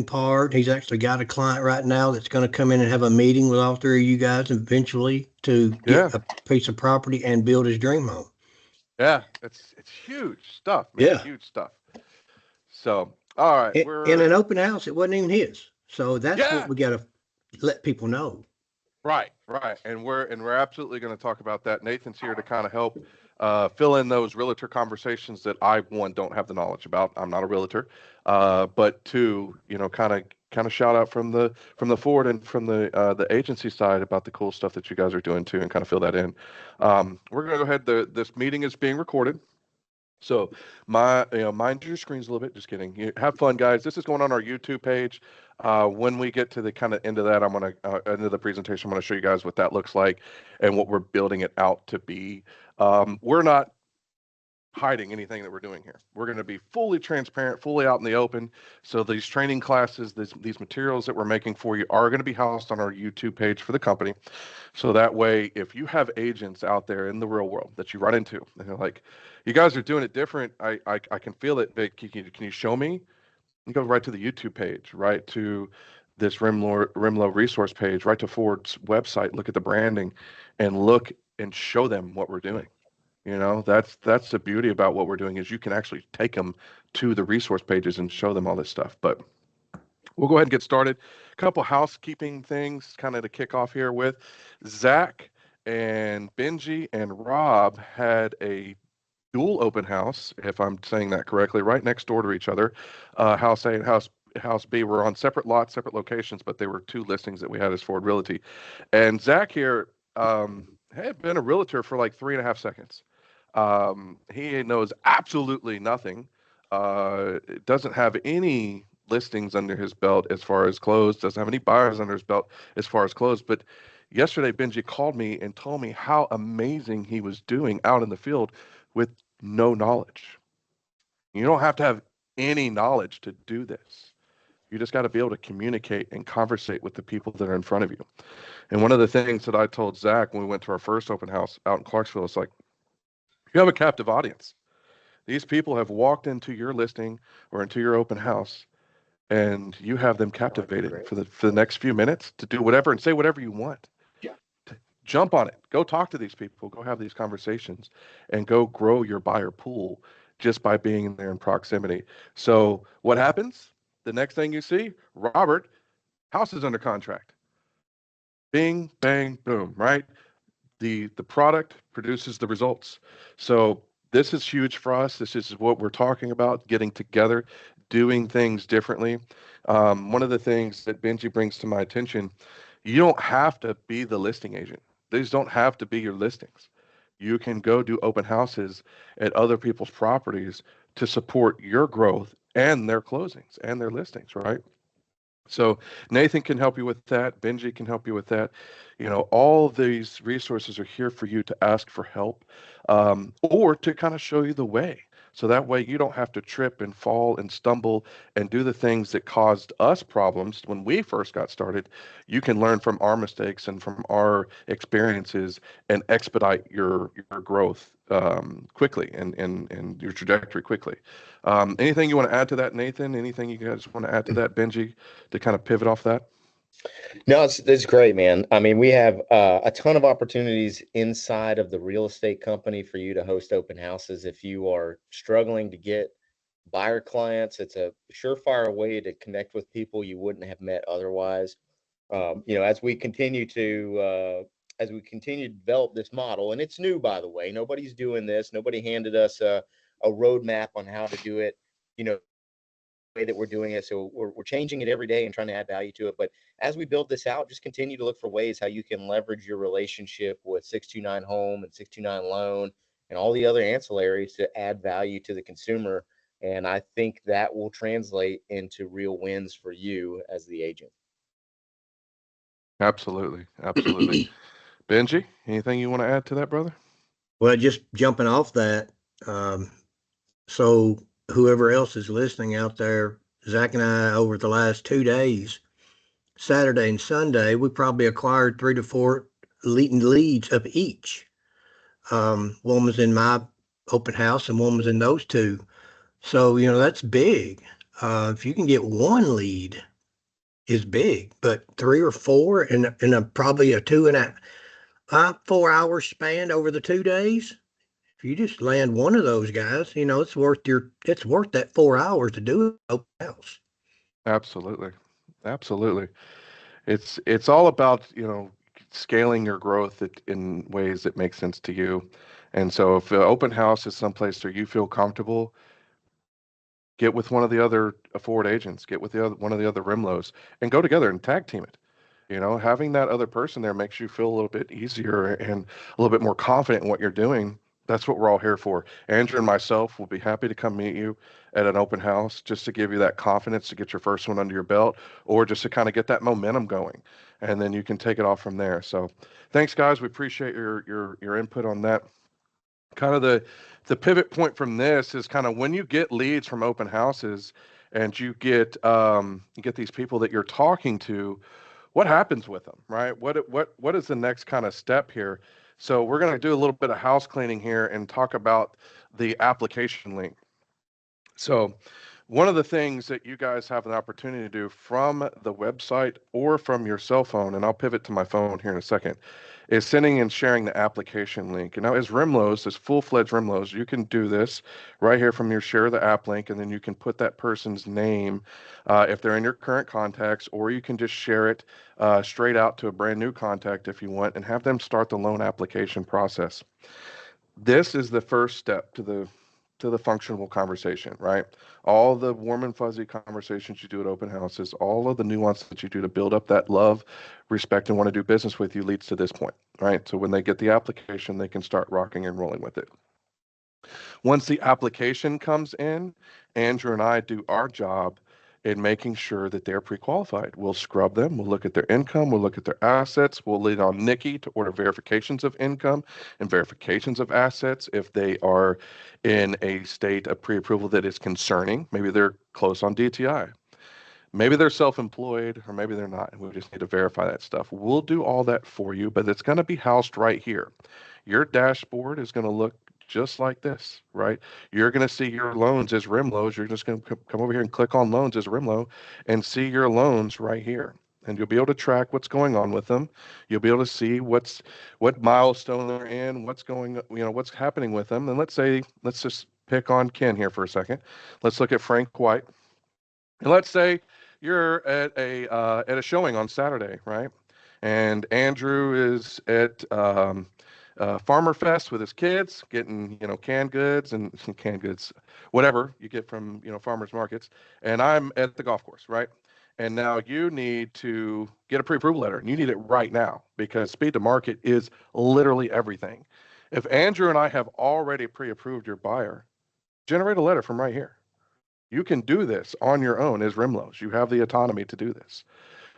part. He's actually got a client right now that's going to come in and have a meeting with all three of you guys eventually to Yeah. get a piece of property and build his dream home. Yeah. It's huge stuff, man. Yeah. Huge stuff. So, all right, In an open house, it wasn't even his. So that's what yeah, we got to let people know. right, right, and we're absolutely going to talk about that. Nathan's here to kind of help fill in those realtor conversations that I, one, don't have the knowledge about. I'm not a realtor, but two, kind of shout out from the Ford and from the agency side about the cool stuff that you guys are doing too, and kind of fill that in. We're going to go ahead. This meeting is being recorded. So mind your screens a little bit. Just kidding. Have fun, guys. This is going on our YouTube page. When we get to the kind of end of that, I'm going to end of the presentation. I'm going to show you guys what that looks like and what we're building it out to be. We're not hiding anything that we're doing here. We're going to be fully transparent, fully out in the open. So these training classes, these materials that we're making for you are going to be housed on our YouTube page for the company. So that way, if you have agents out there in the real world that you run into, and they're like, you guys are doing it different. I can feel it, but can you show me? You go right to the YouTube page, right to this REMLO resource page, right to Ford's website, look at the branding and look and show them what we're doing. That's the beauty about what we're doing is you can actually take them to the resource pages and show them all this stuff. But we'll go ahead and get started. A couple housekeeping things kind of to kick off here with. Zach and Benji and Rob had a dual open house, if I'm saying that correctly, right next door to each other. House A and House B were on separate lots, separate locations, but they were two listings that we had as Ford Realty. And Zach here had been a realtor for like 3.5 seconds. He knows absolutely nothing. Doesn't have any listings under his belt as far as closed, doesn't have any buyers under his belt as far as closed. But yesterday, Benji called me and told me how amazing he was doing out in the field with no knowledge. You don't have to have any knowledge to do this. You just got to be able to communicate and conversate with the people that are in front of you. And one of the things that I told Zach when we went to our first open house out in Clarksville is like, you have a captive audience. These people have walked into your listing or into your open house, and you have them captivated for the next few minutes to do whatever and say whatever you want. Jump on it. Go talk to these people. Go have these conversations and go grow your buyer pool just by being there in proximity. So what happens? The next thing you see, Robert, house is under contract. Bing, bang, boom, right? The product produces the results. So this is huge for us. This is what we're talking about, getting together, doing things differently. One of the things that Benji brings to my attention, you don't have to be the listing agent. These don't have to be your listings. You can go do open houses at other people's properties to support your growth and their closings and their listings, right? So Nathan can help you with that. Benji can help you with that. All of these resources are here for you to ask for help or to kind of show you the way. So that way you don't have to trip and fall and stumble and do the things that caused us problems when we first got started. You can learn from our mistakes and from our experiences and expedite your growth quickly and your trajectory quickly. Anything you want to add to that, Nathan? Anything you guys want to add to that, Benji, to kind of pivot off that? No, it's great, man. I mean, we have a ton of opportunities inside of the real estate company for you to host open houses. If you are struggling to get buyer clients, it's a surefire way to connect with people you wouldn't have met otherwise. As we continue to develop this model, and it's new, by the way, nobody's doing this. Nobody handed us a roadmap on how to do it. Way that we're doing it. So we're changing it every day and trying to add value to it. But as we build this out, just continue to look for ways how you can leverage your relationship with 629 Home and 629 Loan and all the other ancillaries to add value to the consumer. And I think that will translate into real wins for you as the agent. Absolutely. Absolutely. Benji, anything you want to add to that, brother? Well, just jumping off that, so whoever else is listening out there, Zach and I, over the last 2 days, Saturday and Sunday, we probably acquired 3 to 4 leads of each. One was in my open house and one was in those two. So, that's big. If you can get one lead is big, but 3 or 4 in a probably a 4 hour span over the 2 days. If you just land one of those guys, it's worth that 4 hours to do an open house. Absolutely. Absolutely. It's all about, scaling your growth in ways that make sense to you. And so if an open house is someplace where you feel comfortable, get with one of the other forward agents, get with one of the other REMLOs, and go together and tag team it. Having that other person there makes you feel a little bit easier and a little bit more confident in what you're doing. That's what we're all here for. Andrew and myself will be happy to come meet you at an open house just to give you that confidence to get your first one under your belt, or just to kind of get that momentum going, and then you can take it off from there. So thanks, guys. We appreciate your input on that. Kind of the pivot point from this is kind of when you get leads from open houses and you get these people that you're talking to, what happens with them, right? What is the next kind of step here? So we're going to do a little bit of house cleaning here and talk about the application link. So one of the things that you guys have an opportunity to do from the website or from your cell phone, and I'll pivot to my phone here in a second, is sending and sharing the application link. And now as REMLOs, as full-fledged REMLOs, you can do this right here from your share the app link, and then you can put that person's name if they're in your current contacts, or you can just share it straight out to a brand new contact if you want, and have them start the loan application process. This is the first step to the functional conversation, right? All the warm and fuzzy conversations you do at open houses, all of the nuance that you do to build up that love, respect, and want to do business with you leads to this point, right? So when they get the application, they can start rocking and rolling with it. Once the application comes in, Andrew and I do our job in making sure that they're pre-qualified. We'll scrub them. We'll look at their income. We'll look at their assets. We'll lead on Nikki to order verifications of income and verifications of assets if they are in a state of pre-approval that is concerning. Maybe they're close on DTI. Maybe they're self-employed, or maybe they're not, and we just need to verify that stuff. We'll do all that for you, but it's going to be housed right here. Your dashboard is going to look just like this, right? You're going to see your loans as REMLOs. You're just going to come over here and click on loans as REMLO and see your loans right here. And you'll be able to track what's going on with them. You'll be able to see what milestone they're in, what's happening with them. And let's just pick on Ken here for a second. Let's look at Frank White. And let's say you're at a showing on Saturday, right? And Andrew is at Farmer Fest with his kids, getting canned goods and canned goods, whatever you get from farmers markets. And I'm at the golf course, right? And now you need to get a pre-approval letter, and you need it right now because speed to market is literally everything. If Andrew and I have already pre-approved your buyer, generate a letter from right here. You can do this on your own as REMLOs. You have the autonomy to do this,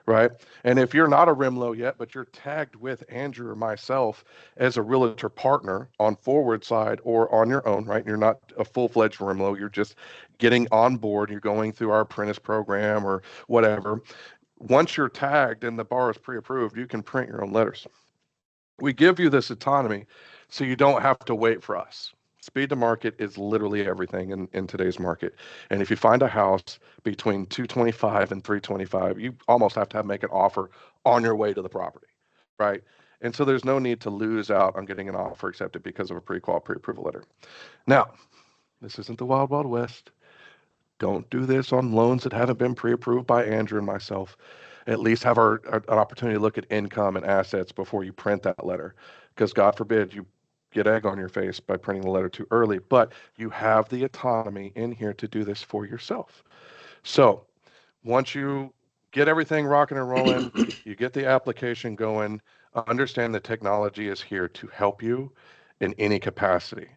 right? And if you're not a REMLO yet, but you're tagged with Andrew or myself as a realtor partner on forward side or on your own, right? You're not a full-fledged REMLO. You're just getting on board. You're going through our apprentice program or whatever. Once you're tagged and the bar is pre-approved, you can print your own letters. We give you this autonomy so you don't have to wait for us. Speed to market is literally everything in today's market. And if you find a house between 225 and 325, you almost have to make an offer on your way to the property, right? And so there's no need to lose out on getting an offer accepted because of a pre-approval letter. Now, this isn't the Wild Wild West. Don't do this on loans that haven't been pre-approved by Andrew and myself. At least have an opportunity to look at income and assets before you print that letter, because God forbid you get egg on your face by printing the letter too early. But you have the autonomy in here to do this for yourself. So once you get everything rocking and rolling, you get the application going, understand the technology is here to help you in any capacity.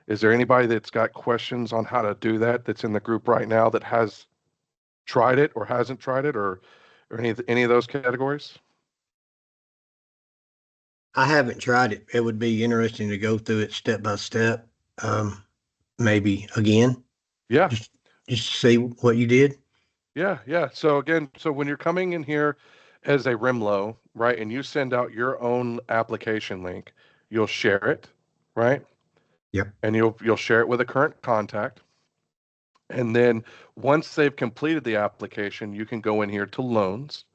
Is there anybody that's got questions on how to do that that's in the group right now that has tried it or hasn't tried it, or any of those categories? I haven't tried it. It would be interesting to go through it step by step. Maybe again, Yeah. just to see what you did. Yeah. So again, when you're coming in here as a REMLO, right, and you send out your own application link, you'll share it, right? Yep. And you'll share it with a current contact. And then once they've completed the application, you can go in here to loans,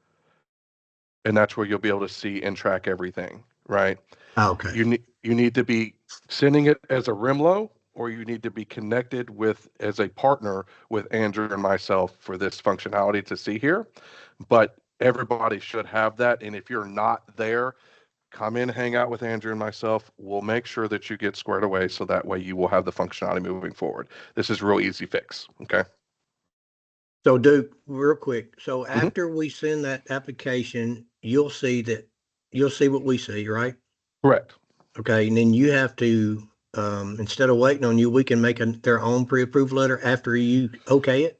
and that's where you'll be able to see and track everything, right? Okay. You need to be sending it as a REMLO, or you need to be connected with as a partner with Andrew and myself for this functionality to see here. But everybody should have that. And if you're not there, come in, hang out with Andrew and myself. We'll make sure that you get squared away so that way you will have the functionality moving forward. This is a real easy fix. Okay. So Duke, real quick. So Mhm. after we send that application, you'll see what we see, right? Correct. Okay. And then you have to, instead of waiting on you, we can make their own pre-approved letter after you okay it.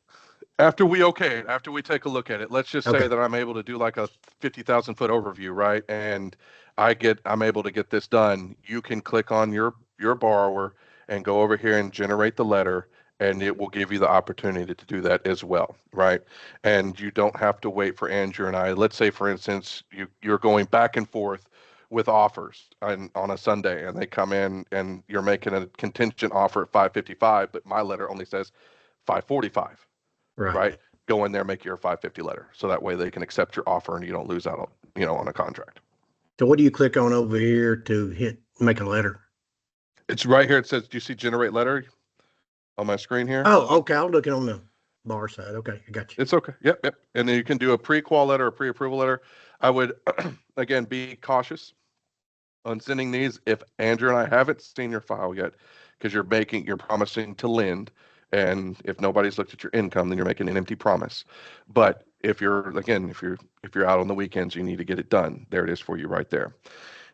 After we okay it, after we take a look at it, let's just say Okay. that I'm able to do like a 50,000 foot overview, right? And I'm able to get this done. You can click on your borrower and go over here and generate the letter, and it will give you the opportunity to do that as well, right? And you don't have to wait for Andrew and I. Let's say, for instance, you're going back and forth with offers on a Sunday, and they come in and you're making a contingent offer at 555, but my letter only says 545. Right. Right? Go in there, make your 550 letter. So that way they can accept your offer and you don't lose out on a contract. So what do you click on over here to make a letter? It's right here. It says, do you see generate letter on my screen here? Oh, okay. I'll look it on the bar side. Okay. I got you. It's okay. Yep, yep. And then you can do a pre-qual letter, a pre-approval letter. I would, again, be cautious on sending these if Andrew and I haven't seen your file yet, because you're promising to lend. And if nobody's looked at your income, then you're making an empty promise. But if you're out on the weekends, you need to get it done. There it is for you right there.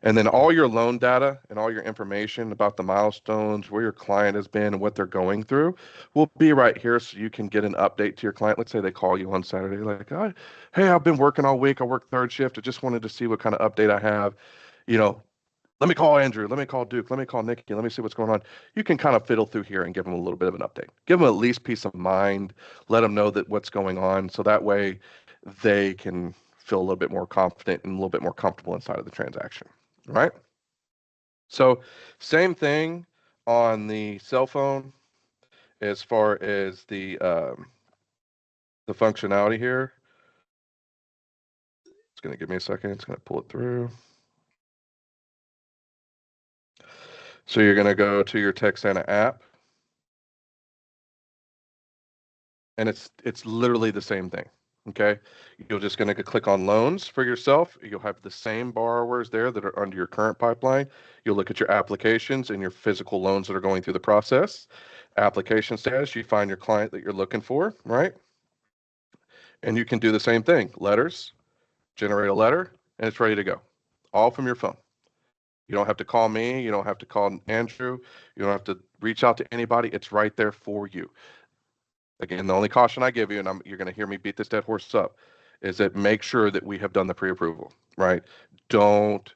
And then all your loan data and all your information about the milestones, where your client has been and what they're going through will be right here, so you can get an update to your client. Let's say they call you on Saturday, like, oh, hey, I've been working all week. I worked third shift. I just wanted to see what kind of update I have. You know, let me call Andrew, let me call Duke, let me call Nikki, let me see what's going on. You can kind of fiddle through here and give them a little bit of an update. Give them at least peace of mind. Let them know that what's going on, so that way they can feel a little bit more confident and a little bit more comfortable inside of the transaction. All right? So same thing on the cell phone as far as the functionality here. It's going to give me a second. It's going to pull it through. So you're going to go to your Texana app, and it's literally the same thing. Okay, you're just going to click on loans for yourself. You'll have the same borrowers there that are under your current pipeline. You'll look at your applications and your physical loans that are going through the process. Application status, you find your client that you're looking for, right? And you can do the same thing. Letters, generate a letter, and it's ready to go. All from your phone. You don't have to call me. You don't have to call Andrew. You don't have to reach out to anybody. It's right there for you. Again, the only caution I give you, and you're going to hear me beat this dead horse up, is that make sure that we have done the pre-approval, right? Don't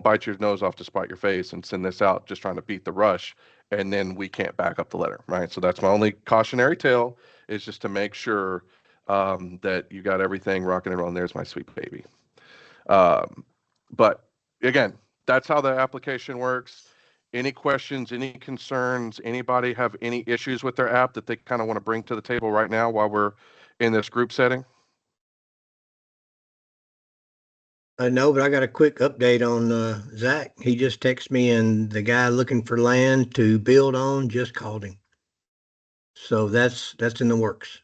bite your nose off to spite your face and send this out just trying to beat the rush, and then we can't back up the letter, right? So that's my only cautionary tale, is just to make sure that you got everything rocking and rolling. There's my sweet baby. But again, that's how the application works. Any questions, any concerns, anybody have any issues with their app that they kind of want to bring to the table right now while we're in this group setting? I know, but I got a quick update on Zach. He just texted me, and the guy looking for land to build on just called him. So that's in the works.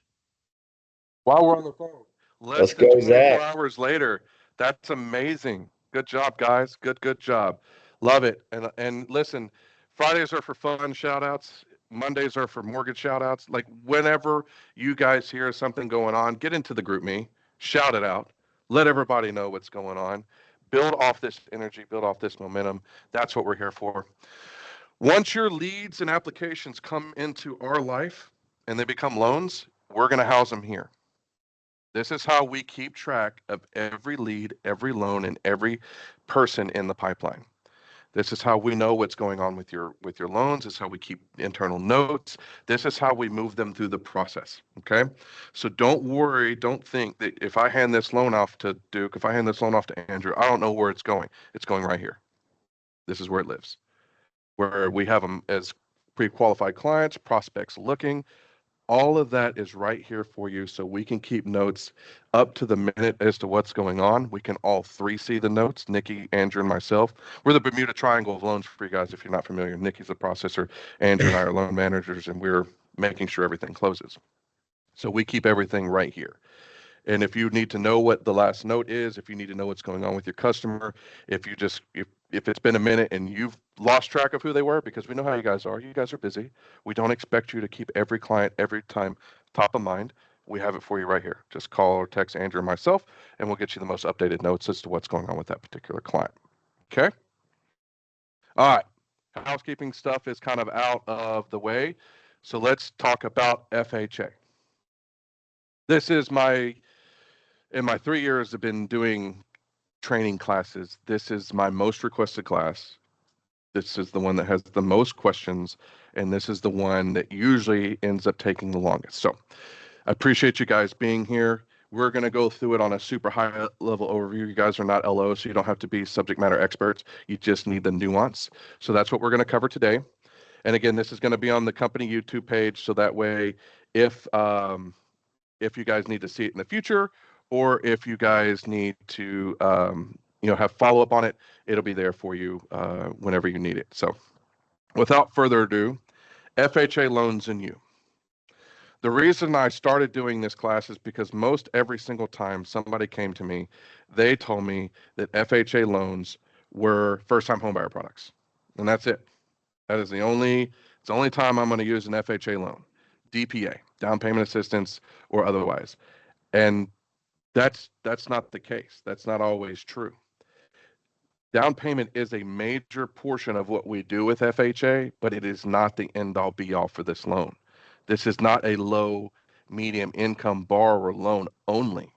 While we're on the phone, Let's less than go, 24 Zach. hours later. That's amazing. Good job, guys. Good job. Love it. And listen, Fridays are for fun shout outs. Mondays are for mortgage shout outs. Like whenever you guys hear something going on, get into the group me, shout it out, let everybody know what's going on. Build off this energy, build off this momentum. That's what we're here for. Once your leads and applications come into our life and they become loans, we're going to house them here. This is how we keep track of every lead, every loan, and every person in the pipeline. This is how we know what's going on with your loans. This is how we keep internal notes. This is how we move them through the process. Okay. So don't worry. Don't think that if I hand this loan off to Duke, if I hand this loan off to Andrew, I don't know where it's going. It's going right here. This is where it lives, where we have them as pre-qualified clients, prospects looking. All of that is right here for you, so we can keep notes up to the minute as to what's going on. We can all three see the notes, Nikki, Andrew, and myself. We're the Bermuda Triangle of loans for you guys, if you're not familiar. Nikki's the processor, Andrew and I are loan managers, and we're making sure everything closes. So we keep everything right here. And if you need to know what the last note is, if you need to know what's going on with your customer, if it's been a minute and you've lost track of who they were, because we know how you guys are busy. We don't expect you to keep every client every time top of mind. We have it for you right here. Just call or text Andrew or myself, and we'll get you the most updated notes as to what's going on with that particular client. Okay? All right. Housekeeping stuff is kind of out of the way. So let's talk about FHA. This is in my 3 years, I've been doing training classes. This is my most requested class. This is the one that has the most questions, and this is the one that usually ends up taking the longest. So I appreciate you guys being here. We're going to go through it on a super high level overview. You guys are not LOs, so you don't have to be subject matter experts. You just need the nuance. So that's what we're going to cover today. And again, this is going to be on the company YouTube page, so that way if you guys need to see it in the future, or if you guys need to have follow-up on it, it'll be there for you whenever you need it. So without further ado, FHA Loans and You. The reason I started doing this class is because most every single time somebody came to me, they told me that FHA loans were first-time homebuyer products. And that's it. That is it's the only time I'm going to use an FHA loan. DPA, down payment assistance, or otherwise. And that's not the case. That's not always true. Down payment is a major portion of what we do with FHA, but it is not the end all be all for this loan. This is not a low, medium income borrower loan only.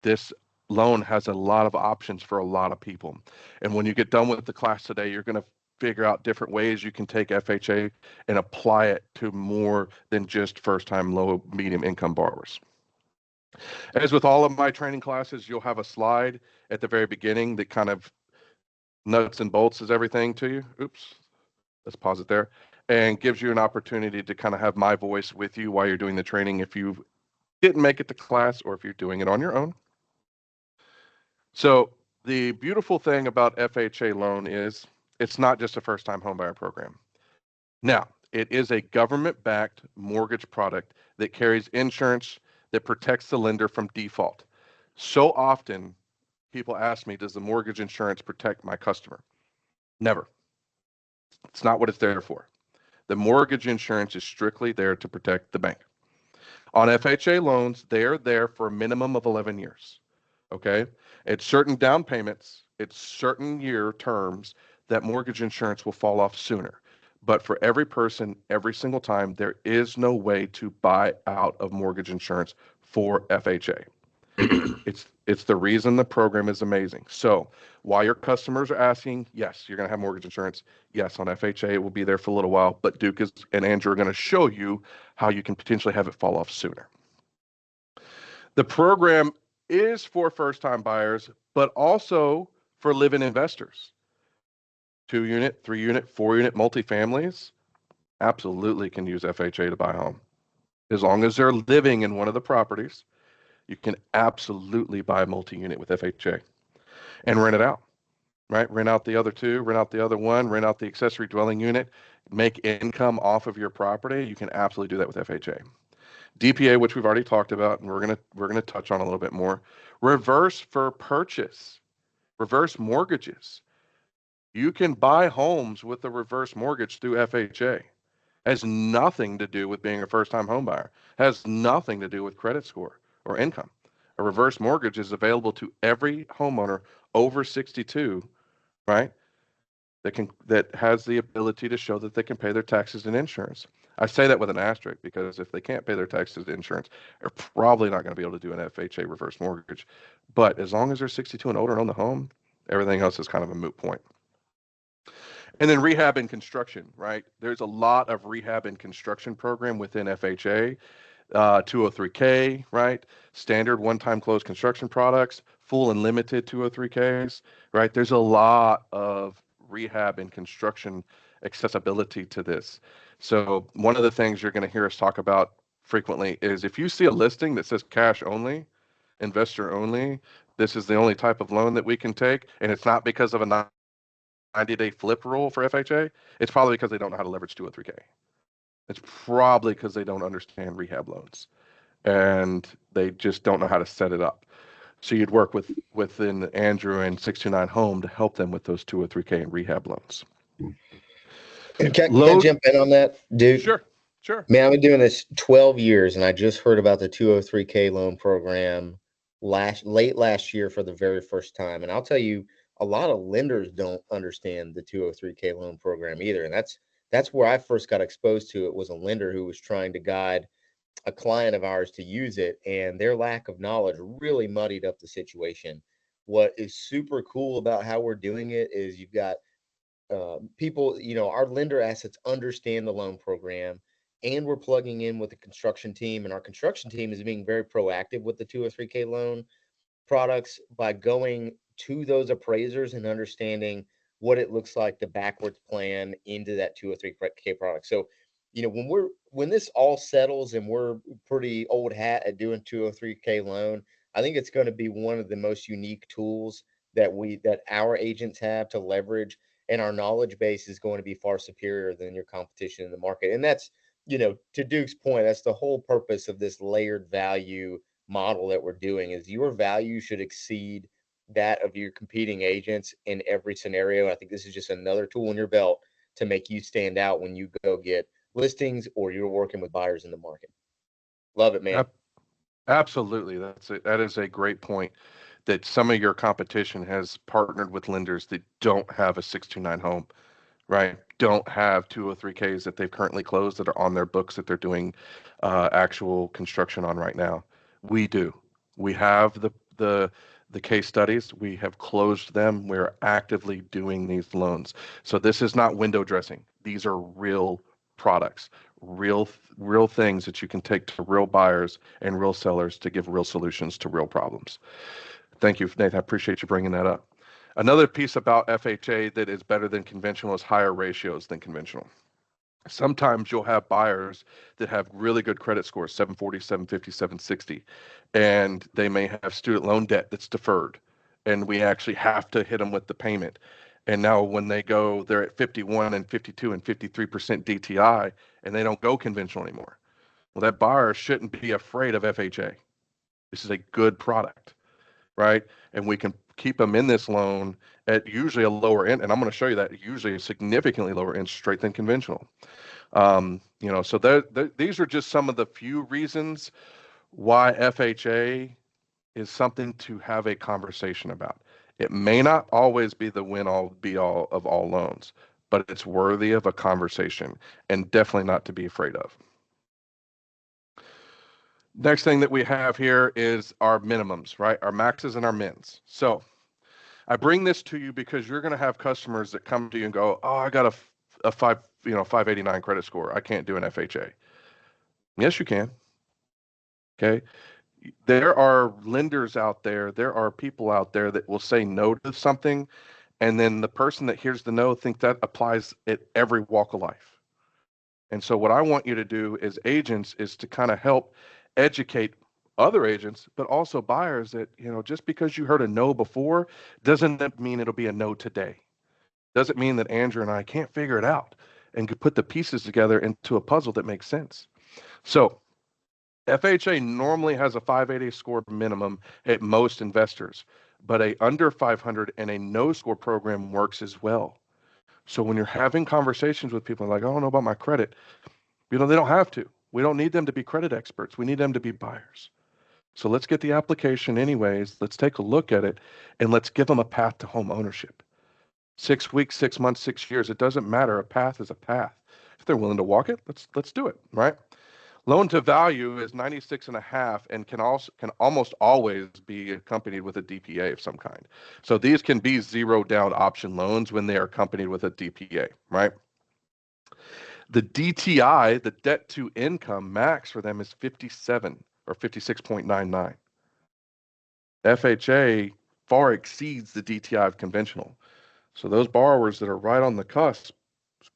This loan has a lot of options for a lot of people. And when you get done with the class today, you're going to figure out different ways you can take FHA and apply it to more than just first-time low, medium income borrowers. As with all of my training classes, you'll have a slide at the very beginning that kind of nuts and bolts is everything to you. Oops, let's pause it there. And gives you an opportunity to kind of have my voice with you while you're doing the training if you didn't make it to class or if you're doing it on your own. So the beautiful thing about FHA loan is it's not just a first-time homebuyer program. Now, it is a government-backed mortgage product that carries insurance that protects the lender from default. So often, people ask me, does the mortgage insurance protect my customer? Never. It's not what it's there for. The mortgage insurance is strictly there to protect the bank. On FHA loans, they are there for a minimum of 11 years. Okay? It's certain down payments, it's certain year terms that mortgage insurance will fall off sooner. But for every person, every single time, there is no way to buy out of mortgage insurance for FHA. It's the reason the program is amazing. So while your customers are asking, yes, you're going to have mortgage insurance. Yes, on FHA, it will be there for a little while. But Duke and Andrew are going to show you how you can potentially have it fall off sooner. The program is for first-time buyers, but also for live-in investors. 2-unit, 3-unit, 4-unit multifamilies absolutely can use FHA to buy a home. As long as they're living in one of the properties, you can absolutely buy a multi-unit with FHA and rent it out, right? Rent out the other two, rent out the other one, rent out the accessory dwelling unit, make income off of your property. You can absolutely do that with FHA. DPA, which we've already talked about, and we're gonna touch on a little bit more. Reverse for purchase, reverse mortgages. You can buy homes with a reverse mortgage through FHA. Has nothing to do with being a first-time homebuyer. Has nothing to do with credit score or income. A reverse mortgage is available to every homeowner over 62, right? That has the ability to show that they can pay their taxes and insurance. I say that with an asterisk because if they can't pay their taxes and insurance, they're probably not going to be able to do an FHA reverse mortgage. But as long as they're 62 and older and own the home, everything else is kind of a moot point. And then rehab and construction, right? There's a lot of rehab and construction program within FHA. 203K, right? Standard one-time closed construction products, full and limited 203Ks, right? There's a lot of rehab and construction accessibility to this. So one of the things you're going to hear us talk about frequently is if you see a listing that says cash only, investor only, this is the only type of loan that we can take, and it's not because of a 90-day flip rule for FHA, it's probably because they don't know how to leverage 203K. It's probably because they don't understand rehab loans and they just don't know how to set it up. So you'd work within Andrew and 629 Home to help them with those 203K and rehab loans. Can I jump in on that, dude? Sure. Man, I've been doing this 12 years, and I just heard about the 203K loan program late last year for the very first time. And I'll tell you, a lot of lenders don't understand the 203K loan program either. And that's where I first got exposed to it, was a lender who was trying to guide a client of ours to use it, and their lack of knowledge really muddied up the situation. What is super cool about how we're doing it is you've got people, our lender assets understand the loan program, and we're plugging in with the construction team, and our construction team is being very proactive with the 203K loan products by going to those appraisers and understanding what it looks like to backwards plan into that 203K product. So, when this all settles and we're pretty old hat at doing 203K loan, I think it's going to be one of the most unique tools that our agents have to leverage, and our knowledge base is going to be far superior than your competition in the market. And that's, to Duke's point, that's the whole purpose of this layered value model that we're doing, is your value should exceed that of your competing agents in every scenario. I think this is just another tool in your belt to make you stand out when you go get listings or you're working with buyers in the market. Love it, man. Absolutely. That is a great point, that some of your competition has partnered with lenders that don't have a 629 Home, right? Don't have 203Ks that they've currently closed that are on their books that they're doing actual construction on right now. We do. We have the case studies. We have closed them. We're actively doing these loans. So this is not window dressing. These are real products, real things that you can take to real buyers and real sellers to give real solutions to real problems. Thank you, Nate. I appreciate you bringing that up. Another piece about FHA that is better than conventional is higher ratios than conventional. Sometimes you'll have buyers that have really good credit scores, 740, 750, 760, and they may have student loan debt that's deferred, and we actually have to hit them with the payment. And now when they're at 51 and 52 and 53% DTI, and they don't go conventional anymore. Well, that buyer shouldn't be afraid of FHA. This is a good product, right? And we can keep them in this loan at usually a lower end, and I'm going to show you that, usually a significantly lower interest rate than conventional. So these are just some of the few reasons why FHA is something to have a conversation about. It may not always be the win-all be-all of all loans, but it's worthy of a conversation and definitely not to be afraid of. Next thing that we have here is our minimums, right? Our maxes and our mins. So I bring this to you because you're going to have customers that come to you and go, "Oh, I got a 589 credit score. I can't do an FHA." Yes, you can. Okay. There are lenders out there. There are people out there that will say no to something, and then the person that hears the no think that applies at every walk of life. And so what I want you to do as agents is to kind of help educate other agents, but also buyers, that, just because you heard a no before doesn't mean it'll be a no today. Doesn't mean that Andrew and I can't figure it out and could put the pieces together into a puzzle that makes sense. So FHA normally has a 580 score minimum at most investors, but a under 500 and a no score program works as well. So when you're having conversations with people like, "I don't know about my credit," they don't have to. We don't need them to be credit experts. We need them to be buyers. So let's get the application anyways. Let's take a look at it, and let's give them a path to home ownership. 6 weeks, 6 months, 6 years, it doesn't matter. A path is a path. If they're willing to walk it, let's do it, right? Loan to value is 96.5 and can almost always be accompanied with a DPA of some kind. So these can be zero down option loans when they are accompanied with a DPA, right? The DTI, the debt to income max for them, is 57 or 56.99. FHA far exceeds the DTI of conventional. So those borrowers that are right on the cusp,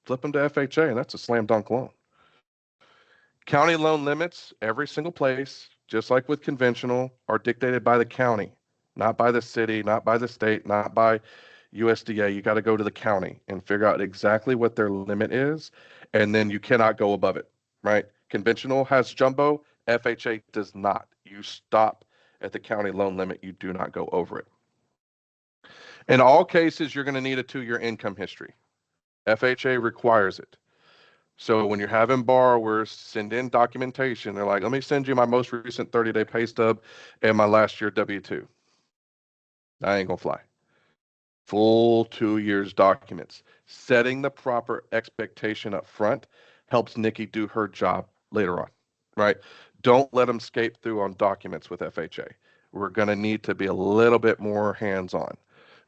flip them to FHA, and that's a slam dunk loan. County loan limits, every single place, just like with conventional, are dictated by the county, not by the city, not by the state, not by USDA. You got to go to the county and figure out exactly what their limit is, and then you cannot go above it, right? Conventional has jumbo, FHA does not. You stop at the county loan limit. You do not go over it. In all cases, you're going to need a 2-year income history. FHA requires it. So when you're having borrowers send in documentation, they're like, let me send you my most recent 30-day pay stub and my last year W-2. That ain't gonna fly. Full 2 years documents. Setting the proper expectation up front helps Nikki do her job later on, right? Don't let them skate through on documents with FHA. We're gonna need to be a little bit more hands-on.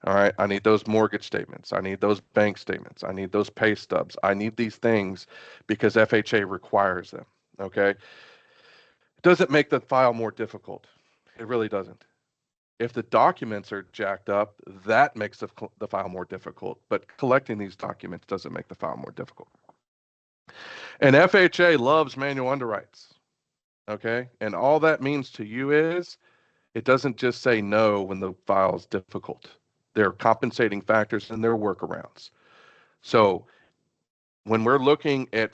All right, I need those mortgage statements. I need those bank statements. I need those pay stubs. I need these things because FHA requires them. Okay. It doesn't make the file more difficult. It really doesn't. If the documents are jacked up, that makes the file more difficult. But collecting these documents doesn't make the file more difficult. And FHA loves manual underwrites. Okay. And all that means to you is it doesn't just say no when the file is difficult. There are compensating factors and there are workarounds. So when we're looking at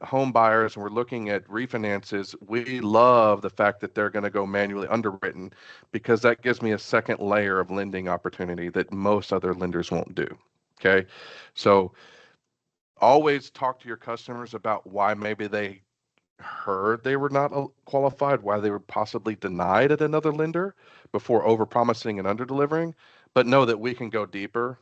home buyers and we're looking at refinances, we love the fact that they're going to go manually underwritten because that gives me a second layer of lending opportunity that most other lenders won't do. Okay. So always talk to your customers about why maybe they heard they were not qualified, why they were possibly denied at another lender before overpromising and underdelivering. But know that we can go deeper,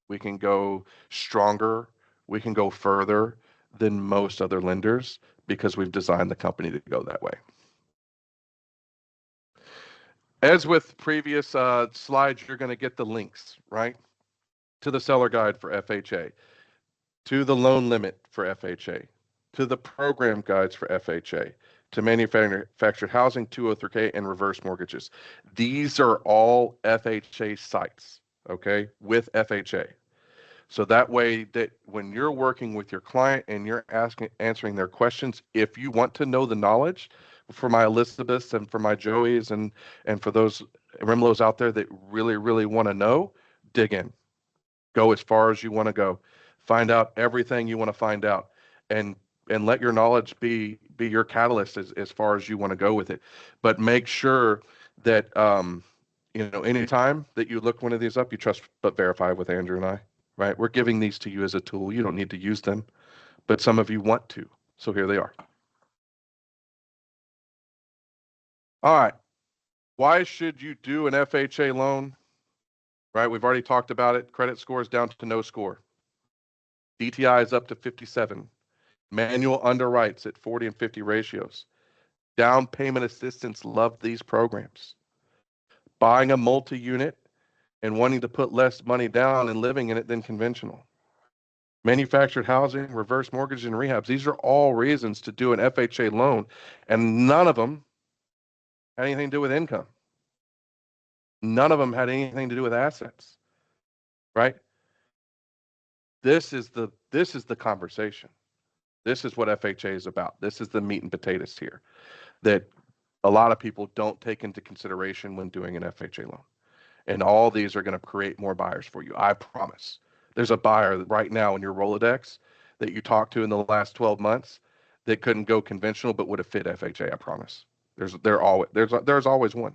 we can go stronger, we can go further than most other lenders because we've designed the company to go that way. As with previous slides, you're going to get the links, right? To the seller guide for FHA, to the loan limit for FHA, to the program guides for FHA, to manufactured housing, 203K, and reverse mortgages. These are all FHA sites, okay, with FHA. So that way that when you're working with your client and you're answering their questions, if you want to know the knowledge, for my Elizabeths and for my Joeys and for those Remlos out there that really, really want to know, dig in. Go as far as you want to go. Find out everything you want to find out, and let your knowledge be your catalyst as far as you want to go with it. But make sure that anytime that you look one of these up, you trust but verify with Andrew and I. Right? We're giving these to you as a tool. You don't need to use them, but some of you want to. So here they are. All right. Why should you do an FHA loan? Right? We've already talked about it. Credit score is down to no score. DTI is up to 57. Manual underwrites at 40 and 50 ratios. Down payment assistance love these programs. Buying a multi-unit and wanting to put less money down and living in it than conventional. Manufactured housing, reverse mortgage, and rehabs. These are all reasons to do an FHA loan, and none of them had anything to do with income. None of them had anything to do with assets, right? This is the conversation. This is what FHA is about. This is the meat and potatoes here that a lot of people don't take into consideration when doing an FHA loan. And all these are going to create more buyers for you. I promise. There's a buyer right now in your Rolodex that you talked to in the last 12 months that couldn't go conventional but would have fit FHA. I promise. There's always one.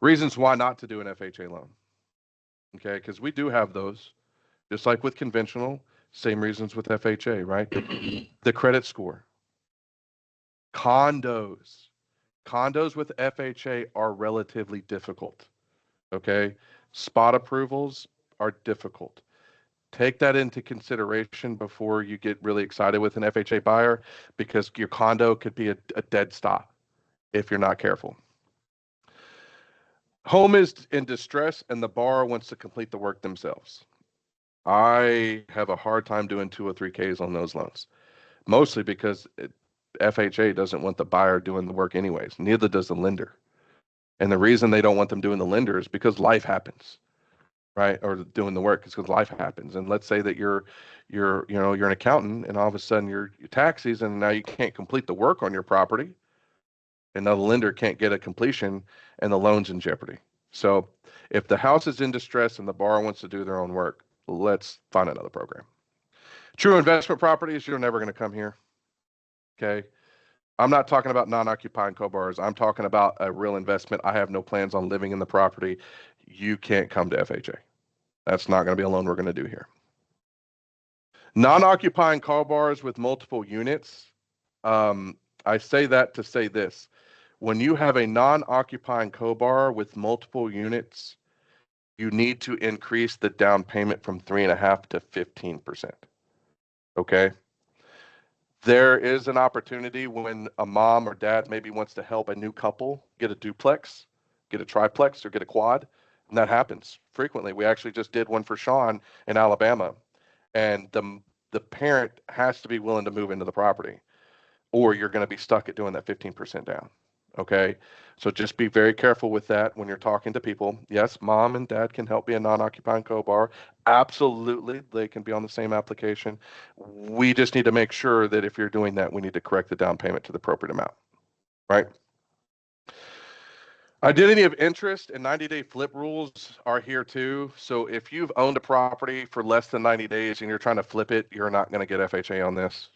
Reasons why not to do an FHA loan. Okay, because we do have those, just like with conventional. Same reasons with FHA, right? The credit score. Condos with FHA are relatively difficult. Okay, spot approvals are difficult. Take that into consideration before you get really excited with an FHA buyer, because your condo could be a dead stop if you're not careful. Home is in distress and the borrower wants to complete the work themselves. I have a hard time doing 203Ks on those loans, mostly because FHA doesn't want the buyer doing the work anyways. Neither does the lender. And the reason they don't want them doing the lender is because life happens. right? Or doing the work because life happens. And let's say that you're an accountant and all of a sudden your tax season and now you can't complete the work on your property and now the lender can't get a completion and the loan's in jeopardy. So if the house is in distress and the borrower wants to do their own work, let's find another program. True investment properties, you're never going to come here. Okay. I'm not talking about non-occupying co-borrowers. I'm talking about a real investment. I have no plans on living in the property. You can't come to FHA. That's not going to be a loan we're going to do here. Non-occupying co-borrowers with multiple units. I say that to say this. When you have a non-occupying co-borrower with multiple units, you need to increase the down payment from 3.5% to 15%. Okay? There is an opportunity when a mom or dad maybe wants to help a new couple get a duplex, get a triplex, or get a quad. And that happens frequently. We actually just did one for Sean in Alabama. And the parent has to be willing to move into the property, or you're going to be stuck at doing that 15% down. Okay. So just be very careful with that when you're talking to people. Yes, mom and dad can help be a non-occupying co-borrower. Absolutely. They can be on the same application. We just need to make sure that if you're doing that, we need to correct the down payment to the appropriate amount. Right. Identity of interest and 90-day flip rules are here too. So if you've owned a property for less than 90 days and you're trying to flip it, you're not going to get FHA on this.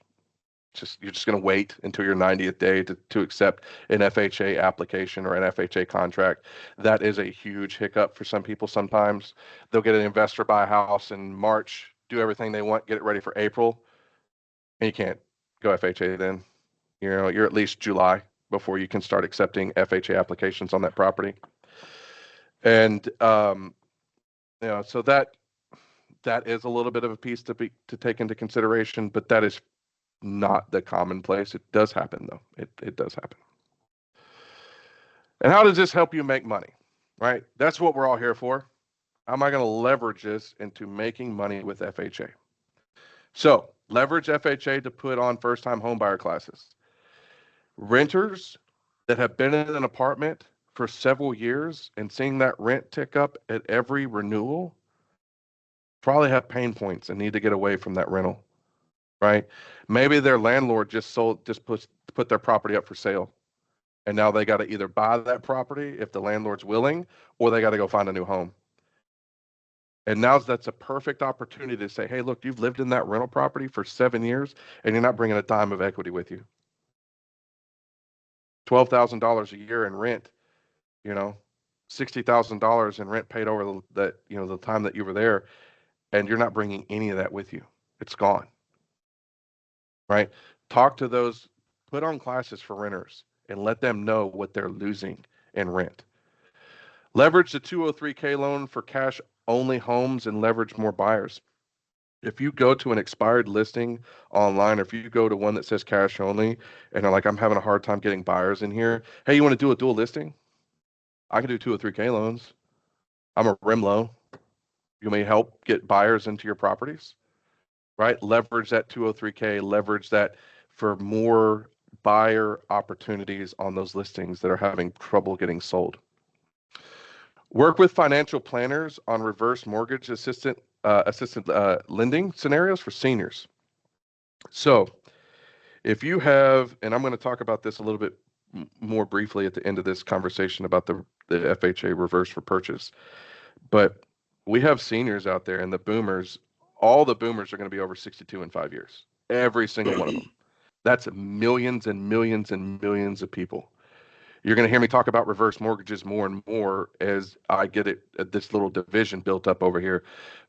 You're just going to wait until your 90th day to accept an FHA application or an FHA contract. That is a huge hiccup for some people. Sometimes they'll get an investor buy a house in March, do everything they want, get it ready for April, and you can't go FHA then. You're at least July before you can start accepting FHA applications on that property. And so that is a little bit of a piece to take into consideration, but that is not the commonplace. It does happen though. It does happen. And how does this help you make money? Right? That's what we're all here for. How am I going to leverage this into making money with FHA? So leverage FHA to put on first-time homebuyer classes. Renters that have been in an apartment for several years and seeing that rent tick up at every renewal probably have pain points and need to get away from that rental. Right? Maybe their landlord just put their property up for sale. And now they got to either buy that property if the landlord's willing, or they got to go find a new home. And now that's a perfect opportunity to say, hey, look, you've lived in that rental property for 7 years and you're not bringing a dime of equity with you. $12,000 a year in rent, $60,000 in rent paid over the time that you were there, and you're not bringing any of that with you. It's gone. Right? Talk to those, put on classes for renters and let them know what they're losing in rent. Leverage the 203K loan for cash only homes and leverage more buyers. If you go to an expired listing online, or if you go to one that says cash only and are like, I'm having a hard time getting buyers in here. Hey, you want to do a dual listing? I can do 203K loans. I'm a REMLO. You may help get buyers into your properties, right? Leverage that 203K, leverage that for more buyer opportunities on those listings that are having trouble getting sold. Work with financial planners on reverse mortgage assisted lending scenarios for seniors. So if you have, and I'm going to talk about this a little bit more briefly at the end of this conversation about the FHA reverse for purchase, but we have seniors out there and the boomers, all the boomers are going to be over 62 in 5 years. Every single one of them. That's millions and millions and millions of people. You're going to hear me talk about reverse mortgages more and more as I get this little division built up over here.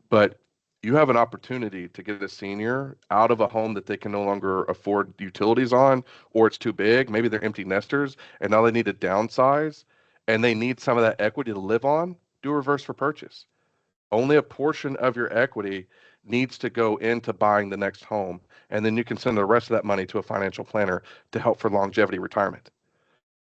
But you have an opportunity to get a senior out of a home that they can no longer afford utilities on, or it's too big. Maybe they're empty nesters and now they need to downsize and they need some of that equity to live on. Do a reverse for purchase. Only a portion of your equity needs to go into buying the next home. And then you can send the rest of that money to a financial planner to help for longevity retirement.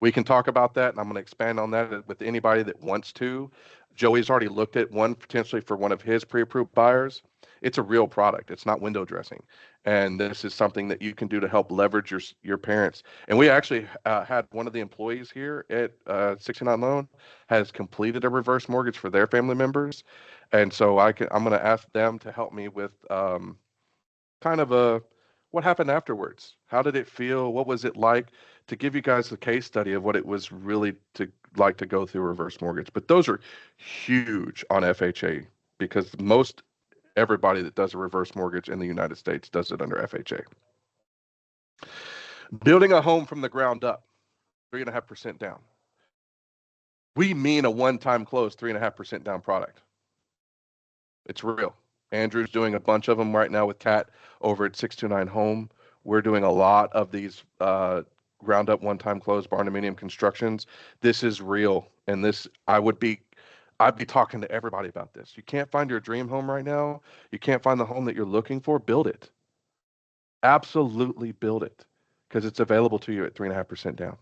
We can talk about that, and I'm going to expand on that with anybody that wants to. Joey's already looked at one potentially for one of his pre-approved buyers. It's a real product. It's not window dressing, and this is something that you can do to help leverage your parents. And we actually had one of the employees here at 69 Loan has completed a reverse mortgage for their family members, and so I'm going to ask them to help me with kind of what happened afterwards. How did it feel? What was it like? To give you guys a case study of what it was really to like to go through a reverse mortgage. But those are huge on FHA because most everybody that does a reverse mortgage in the United States does it under FHA. Building a home from the ground up, 3.5% down. We mean a one-time close, 3.5% down product. It's real. Andrew's doing a bunch of them right now with Kat over at 629 Home. We're doing a lot of these ground up one-time close barndominium constructions. This is real, and this I'd be talking to everybody about this. You can't find your dream home right now. You can't find the home that you're looking for. Build it. Absolutely build it, because it's available to you at 3.5% down.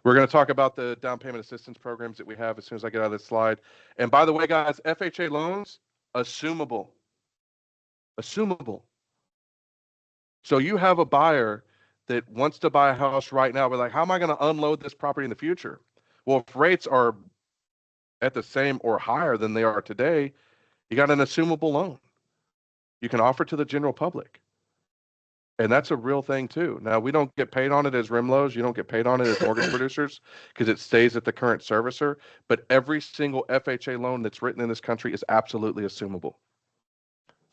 We're going to talk about the down payment assistance programs that we have as soon as I get out of this slide. And by the way, guys, FHA loans, assumable. So you have a buyer that wants to buy a house right now, but like, how am I going to unload this property in the future? Well, if rates are at the same or higher than they are today, you got an assumable loan. You can offer to the general public. And that's a real thing too. Now, we don't get paid on it as REMLOs. You don't get paid on it as mortgage producers because it stays at the current servicer. But every single FHA loan that's written in this country is absolutely assumable.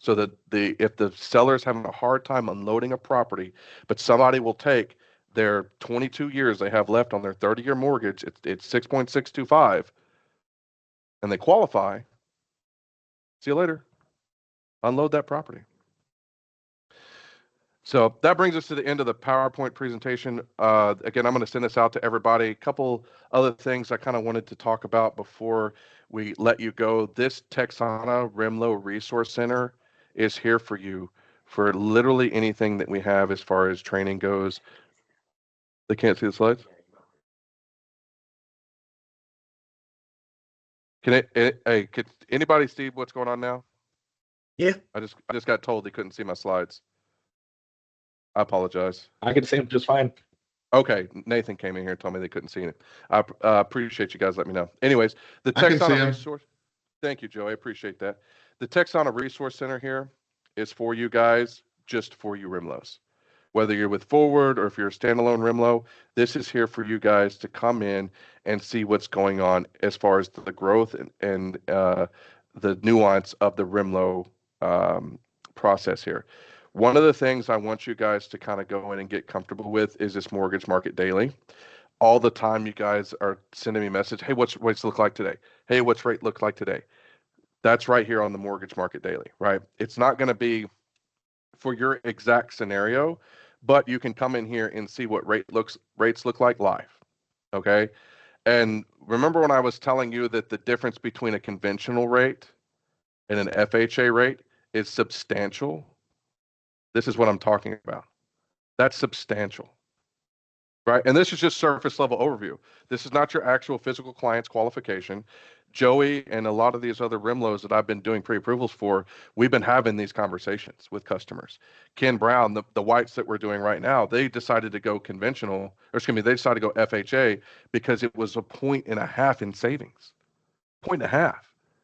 So that if the seller's having a hard time unloading a property, but somebody will take their 22 years they have left on their 30-year mortgage, it's 6.625, and they qualify, see you later. Unload that property. So that brings us to the end of the PowerPoint presentation. Again, I'm going to send this out to everybody. A couple other things I kind of wanted to talk about before we let you go. This Texana REMLO Resource Center is here for you for literally anything that we have as far as training goes. They can't see the slides? Could anybody see what's going on now? Yeah. I just got told they couldn't see my slides. I apologize. I can see them just fine. Okay, Nathan came in here and told me they couldn't see it. I appreciate you guys letting me know. Anyways, the I can see Texana 'em. Resource. Thank you, Joe. I appreciate that. The Texana Resource Center here is for you guys, just for you REMLOs. Whether you're with Forward or if you're a standalone REMLO, this is here for you guys to come in and see what's going on as far as the growth and the nuance of the REMLO process here. One of the things I want you guys to kind of go in and get comfortable with is this Mortgage Market Daily. All the time you guys are sending me a message, hey, what's rates look like today? Hey, what's rate look like today? That's right here on the Mortgage Market Daily, right? It's not going to be for your exact scenario, but you can come in here and see what rates look like live, okay? And remember when I was telling you that the difference between a conventional rate and an FHA rate is substantial? This is what I'm talking about. That's substantial, right? And this is just surface level overview. This is not your actual physical client's qualification. Joey and a lot of these other REMLOs that I've been doing pre-approvals for, we've been having these conversations with customers. Ken Brown, the whites that we're doing right now, they decided to go conventional, or excuse me, they decided to go FHA because it was 1.5 points in savings. 1.5.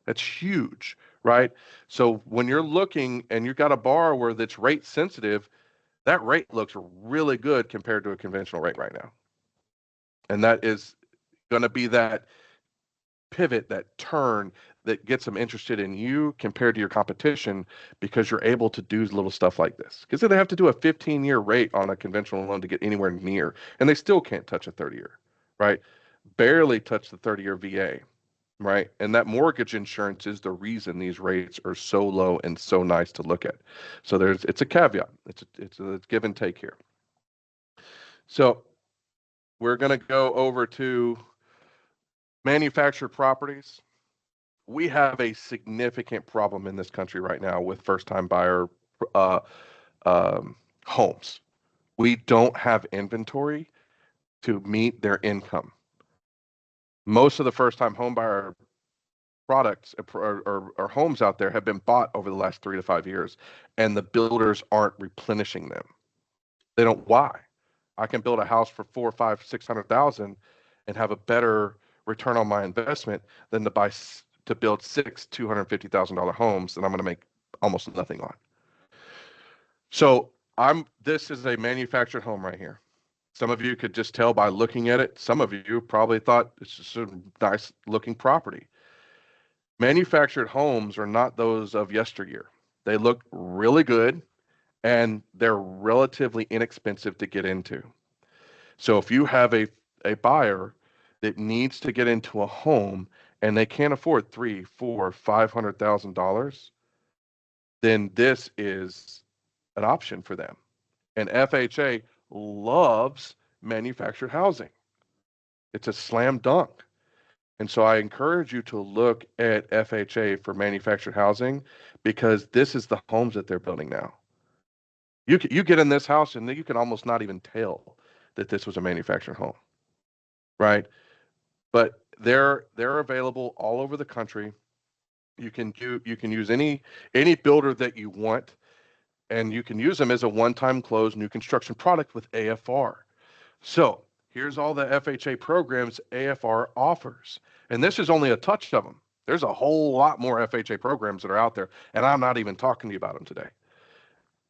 That's huge, right? So when you're looking and you've got a borrower that's rate sensitive, that rate looks really good compared to a conventional rate right now. And that is going to be that pivot, that turn that gets them interested in you compared to your competition because you're able to do little stuff like this. Because they have to do a 15-year rate on a conventional loan to get anywhere near, and they still can't touch a 30-year, right? Barely touch the 30-year VA, right? And that mortgage insurance is the reason these rates are so low and so nice to look at. So it's a caveat. It's a give and take here. So we're going to go over to manufactured properties. We have a significant problem in this country right now with first-time buyer homes. We don't have inventory to meet their income. Most of the first-time homebuyer products or homes out there have been bought over the last 3 to 5 years, and the builders aren't replenishing them. They don't. Why? I can build a house for 4, 5, 600,000 and have a better return on my investment than to build 6 $250,000 homes that I'm going to make almost nothing on. So this is a manufactured home right here. Some of you could just tell by looking at it. Some of you probably thought it's just a nice looking property. Manufactured homes are not those of yesteryear. They look really good and they're relatively inexpensive to get into. So if you have a buyer that needs to get into a home and they can't afford $300,000, $400,000, $500,000, then this is an option for them. And FHA loves manufactured housing. It's a slam dunk. And so I encourage you to look at FHA for manufactured housing because this is the homes that they're building now. You get in this house and you can almost not even tell that this was a manufactured home, right? But they're available all over the country. You can use any builder that you want, and you can use them as a one-time close new construction product with AFR. So here's all the FHA programs AFR offers, and this is only a touch of them. There's a whole lot more FHA programs that are out there, and I'm not even talking to you about them today.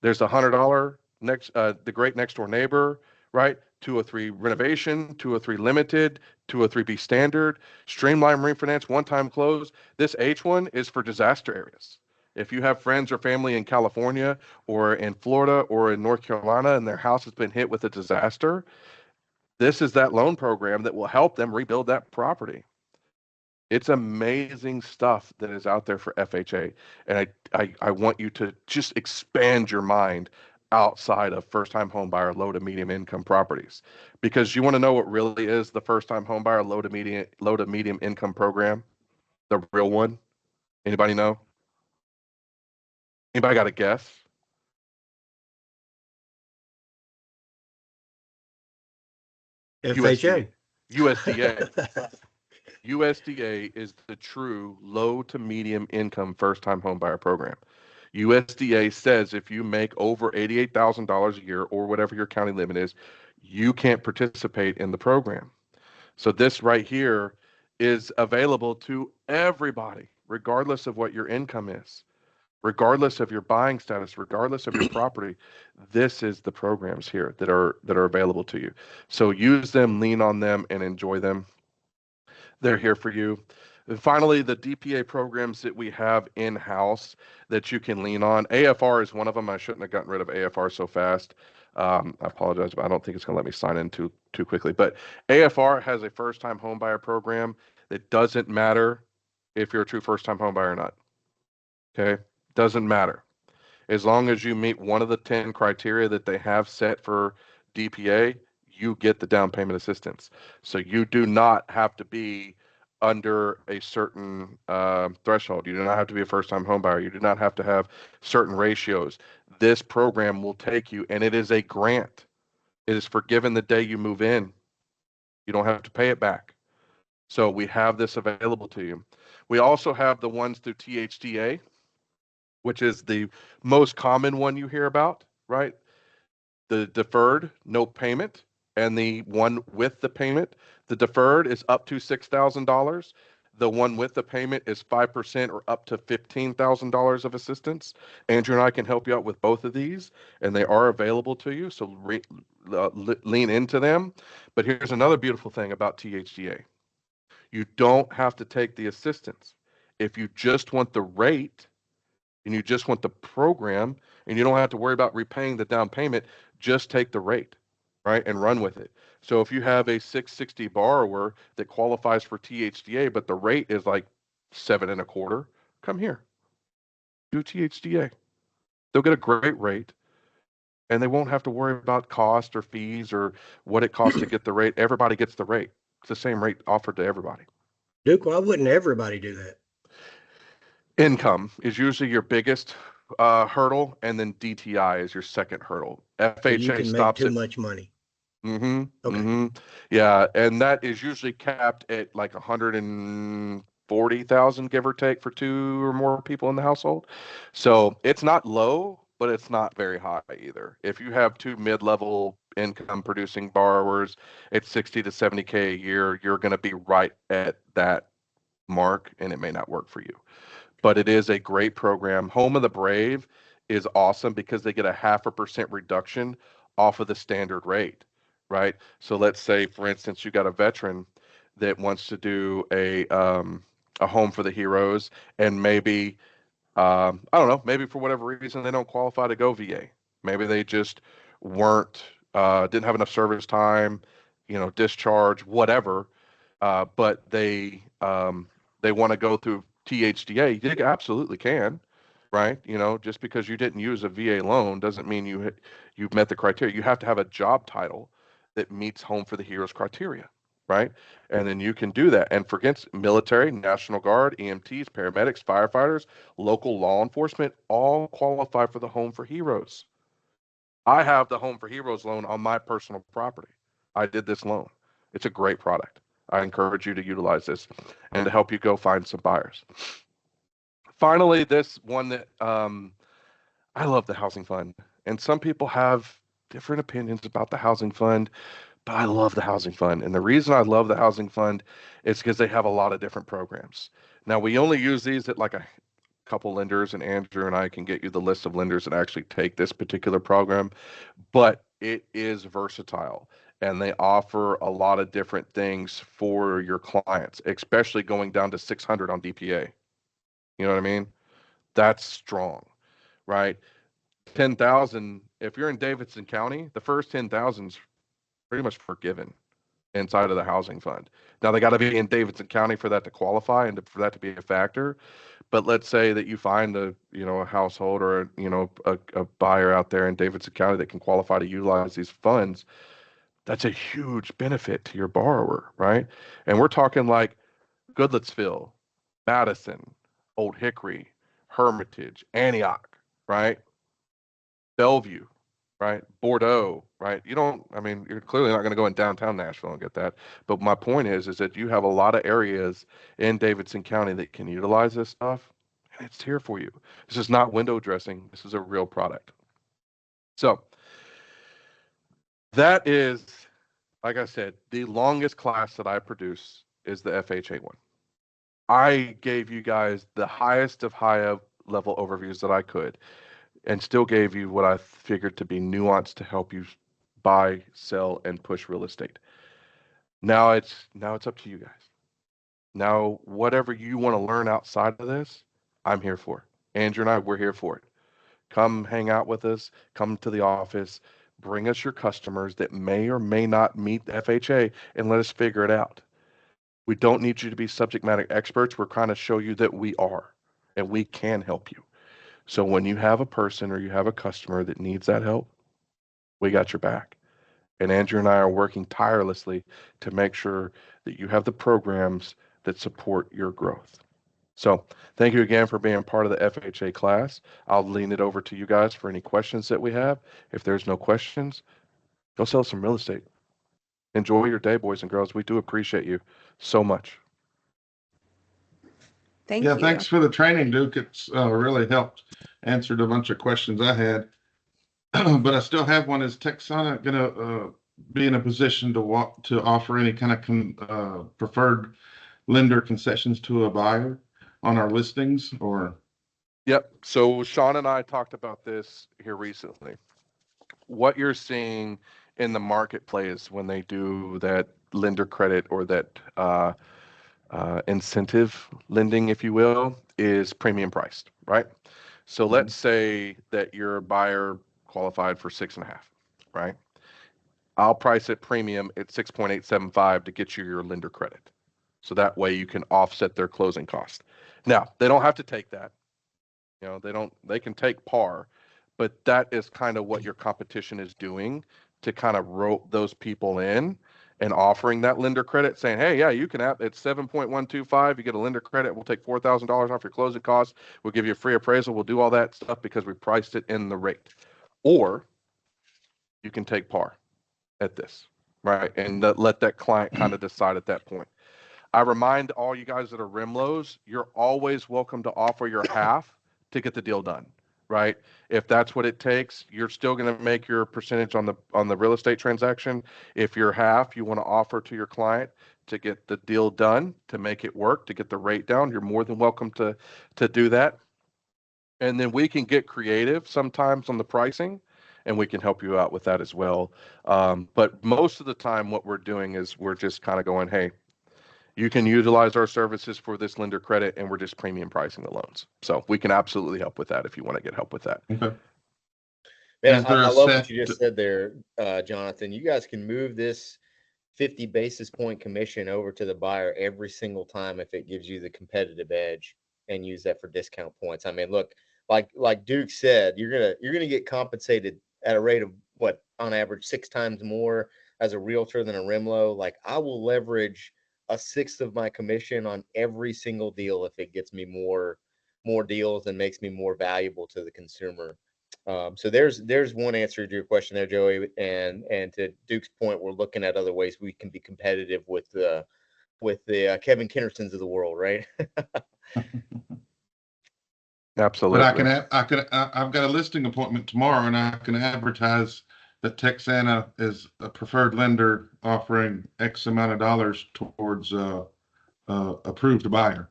There's the $100 the great next door neighbor, right? 203 renovation, 203 limited, 203B standard, streamline refinance, one-time close. This H1 is for disaster areas. If you have friends or family in California or in Florida or in North Carolina and their house has been hit with a disaster, this is that loan program that will help them rebuild that property. It's amazing stuff that is out there for FHA. And I want you to just expand your mind outside of first-time homebuyer, low to medium income properties. Because you want to know what really is the first-time homebuyer, low to medium income program? The real one? Anybody know? Anybody got a guess? FHA. USDA. USDA is the true low to medium income first-time homebuyer program. USDA says if you make over $88,000 a year or whatever your county limit is, you can't participate in the program. So this right here is available to everybody, regardless of what your income is, regardless of your buying status, regardless of your property. This is the programs here that are available to you. So use them, lean on them, and enjoy them. They're here for you. And finally, the DPA programs that we have in-house that you can lean on. AFR is one of them. I shouldn't have gotten rid of AFR so fast. I apologize, but I don't think it's going to let me sign in too quickly. But AFR has a first-time homebuyer program that doesn't matter if you're a true first-time homebuyer or not. Okay? Doesn't matter. As long as you meet one of the 10 criteria that they have set for DPA, you get the down payment assistance. So you do not have to be under a certain threshold. You do not have to be a first-time homebuyer. You do not have to have certain ratios. This program will take you, and it is a grant. It is forgiven the day you move in. You don't have to pay it back. So we have this available to you. We also have the ones through THDA, which is the most common one you hear about, right? The deferred, no payment, and the one with the payment. The deferred is up to $6,000. The one with the payment is 5% or up to $15,000 of assistance. Andrew and I can help you out with both of these, and they are available to you, so lean into them. But here's another beautiful thing about THDA. You don't have to take the assistance. If you just want the rate, and you just want the program and you don't have to worry about repaying the down payment, just take the rate, right, and run with it. So if you have a 660 borrower that qualifies for THDA, but the rate is like 7.25, come here, do THDA. They'll get a great rate and they won't have to worry about cost or fees or what it costs to get the rate. Everybody gets the rate. It's the same rate offered to everybody. Duke, why wouldn't everybody do that? Income is usually your biggest hurdle, and then DTI is your second hurdle. So you FHA can make stops too at much money. Mm-hmm. Okay. Mm-hmm. Yeah, and that is usually capped at like 140,000, give or take, for two or more people in the household. So it's not low, but it's not very high either. If you have two mid-level income producing borrowers at 60 to 70K a year, you're going to be right at that mark, and it may not work for you. But it is a great program. Home of the Brave is awesome because they get a 0.5% reduction off of the standard rate, right? So let's say, for instance, you got a veteran that wants to do a home for the heroes, and maybe I don't know, maybe for whatever reason they don't qualify to go VA. Maybe they just weren't didn't have enough service time, discharge, whatever, but they want to go through THDA. You absolutely can, right? Just because you didn't use a VA loan doesn't mean you've met the criteria. You have to have a job title that meets Home for the Heroes criteria, right? And then you can do that. And for against military, National Guard, EMTs, paramedics, firefighters, local law enforcement, all qualify for the Home for Heroes. I have the Home for Heroes loan on my personal property. I did this loan. It's a great product. I encourage you to utilize this and to help you go find some buyers. Finally, this one that I love the housing fund. And some people have different opinions about the housing fund, but I love the housing fund. And the reason I love the housing fund is because they have a lot of different programs. Now, we only use these at like a couple lenders, and Andrew and I can get you the list of lenders that actually take this particular program, but it is versatile and they offer a lot of different things for your clients, especially going down to 600 on DPA. You know what I mean? That's strong, right? 10,000, if you're in Davidson County, the first 10,000 is pretty much forgiven inside of the housing fund. Now they got to be in Davidson County for that to qualify and for that to be a factor. But let's say that you find a household or a buyer out there in Davidson County that can qualify to utilize these funds. That's a huge benefit to your borrower, right? And we're talking like Goodlettsville, Madison, Old Hickory, Hermitage, Antioch, right? Bellevue, right? Bordeaux, right? I mean, you're clearly not going to go in downtown Nashville and get that. But my point is that you have a lot of areas in Davidson County that can utilize this stuff, and it's here for you. This is not window dressing. This is a real product. So that is, like I said, the longest class that I produce is the FHA one. I gave you guys the highest of high level overviews that I could, and still gave you what I figured to be nuanced to help you buy, sell, and push real estate. Now it's up to you guys. Now, whatever you want to learn outside of this, I'm here for. Andrew and I, we're here for it. Come hang out with us, come to the office, bring us your customers that may or may not meet the FHA, and let us figure it out. We don't need you to be subject matter experts. We're trying to show you that we are, and we can help you. So when you have a person or you have a customer that needs that help, we got your back. And Andrew and I are working tirelessly to make sure that you have the programs that support your growth. So thank you again for being part of the FHA class. I'll lean it over to you guys for any questions that we have. If there's no questions, go sell some real estate. Enjoy your day, boys and girls. We do appreciate you so much. Thank Yeah, you. thanks for the training, Duke. It's really helped. Answered a bunch of questions I had. But I still have one. Is Texana going to be in a position to offer any kind of preferred lender concessions to a buyer on our listings? Or Yep. So Sean and I talked about this here recently. What you're seeing in the marketplace when they do that lender credit or that incentive lending, if you will, is premium priced, right? So let's say that your buyer qualified for 6.5, right? I'll price it premium at 6.875 to get you your lender credit. So that way you can offset their closing cost. Now, they don't have to take that. They can take par, but that is kind of what your competition is doing to kind of rope those people in and offering that lender credit, saying, hey, yeah, you can have it's 7.125. You get a lender credit. We'll take $4,000 off your closing costs. We'll give you a free appraisal. We'll do all that stuff because we priced it in the rate. Or you can take par at this. right? And let that client kind of decide at that point. I remind all you guys that are REMLOs, you're always welcome to offer your half to get the deal done, right? If that's what it takes, you're still going to make your percentage on the real estate transaction. If your half you want to offer to your client to get the deal done, to make it work, to get the rate down, you're more than welcome to do that. And then we can get creative sometimes on the pricing, and we can help you out with that as well. But most of the time, what we're doing is we're just kind of going, hey, you can utilize our services for this lender credit, and we're just premium pricing the loans. So we can absolutely help with that if you want to get help with that. Okay. Man, Is there I a love set? what you just said there, Jonathan. You guys can move this 50 basis point commission over to the buyer every single time if it gives you the competitive edge, and use that for discount points. I mean, look, like Duke said, you're gonna get compensated at a rate of what, on average 6 times more as a realtor than a REMLO. Like, I will leverage a sixth of my commission on every single deal if it gets me more deals and makes me more valuable to the consumer. So there's one answer to your question there, Joey. And to Duke's point, we're looking at other ways we can be competitive with the Kevin Kinnersons of the world, right? Absolutely. But I've got a listing appointment tomorrow, and I can advertise that Texana is a preferred lender offering X amount of dollars towards approved buyer.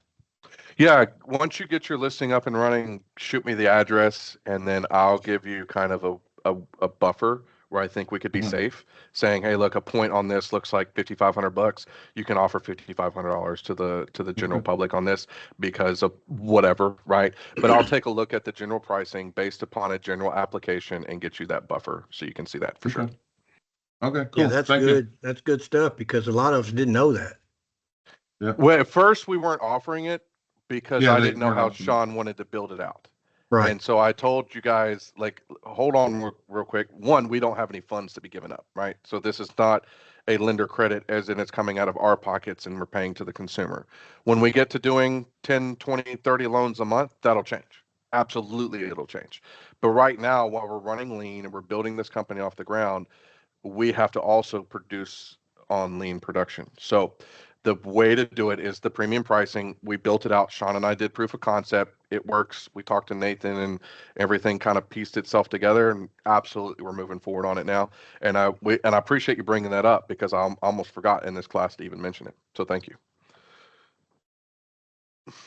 Yeah, once you get your listing up and running, shoot me the address, and then I'll give you kind of a buffer where I think we could be safe, saying, hey, look, a point on this looks like $5,500. You can offer $5,500 to the general public on this because of whatever, right? But I'll take a look at the general pricing based upon a general application and get you that buffer so you can see that for sure. Okay, cool. Yeah, that's Thank good. you. That's good stuff because a lot of us didn't know that. Yeah. Well, at first we weren't offering it because Yeah, I they didn't know weren't how offering it. Sean wanted to build it out. Right. And so I told you guys, like, hold on real quick. One, we don't have any funds to be given up, right? So this is not a lender credit as in it's coming out of our pockets and we're paying to the consumer. When we get to doing 10, 20, 30 loans a month, that'll change. Absolutely, it'll change. But right now, while we're running lean and we're building this company off the ground, we have to also produce on lean production. So the way to do it is the premium pricing. We built it out. Sean and I did proof of concept. It works. We talked to Nathan and everything kind of pieced itself together, and absolutely we're moving forward on it now. And I appreciate you bringing that up because I almost forgot in this class to even mention it. So thank you.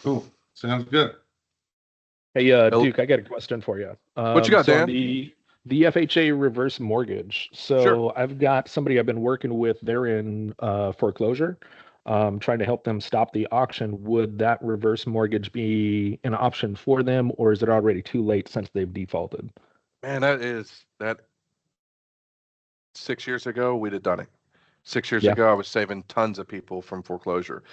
Cool. Sounds good. Hey, Duke, I got a question for you. What you got, so Dan? on the FHA reverse mortgage. So Sure. I've got somebody I've been working with. They're in foreclosure, trying to help them stop the auction. Would that reverse mortgage be an option for them, or is it already too late since they've defaulted? Man, that 6 years ago we'd have done it. 6 years Yeah. ago I was saving tons of people from foreclosure.